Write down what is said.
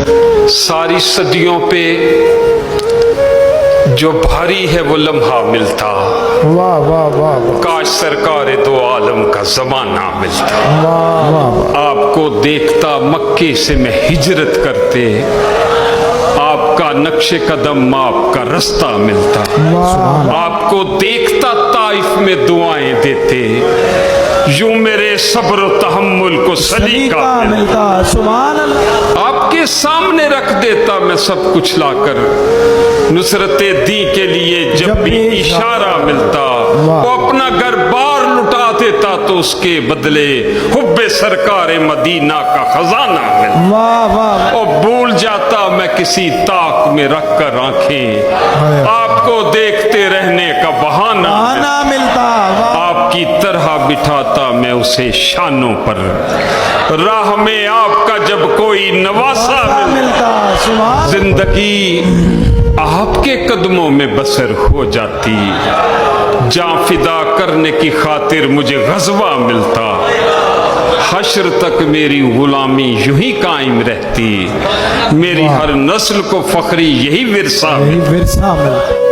ساری صدیوں پہ جو بھاری ہے وہ لمحہ ملتا، واہ واہ واہ واہ، کاش سرکار دو عالم کا زمانہ ملتا۔ واہ واہ، آپ کو دیکھتا مکے سے میں ہجرت کرتے، آپ کا نقش قدم آپ کا رستہ ملتا۔ آپ کو دیکھتا طائف میں دعائیں دیتے، یوں میرے صبر و تحمل کو سلیقہ ملتا۔ سبحان اللہ۔ آپ کے سامنے رکھ دیتا میں سب کچھ لا کر، نصرت دین کے لیے جب بھی اشارہ ملتا، وہ اپنا گھر بار لٹا دیتا تو اس کے بدلے حب سرکار مدینہ کا خزانہ ملتا۔ واہ واہ، اور بھول جاتا میں کسی طاق میں رکھ کر آنکھیں، آپ کو دیکھتے رہنے کا بہانہ آنا ملتا۔ آپ کی طرح بٹھاتا میں اسے شانوں پر، راہ میں آپ کا جب کوئی نواسا ملتا۔ سبحان، زندگی آپ کے قدموں میں بسر ہو جاتی، جان فدا کرنے کی خاطر مجھے غزوہ ملتا، حشر تک میری غلامی یوں ہی قائم رہتی، میری ہر نسل کو فخری یہی ورثہ ورثہ ملتا۔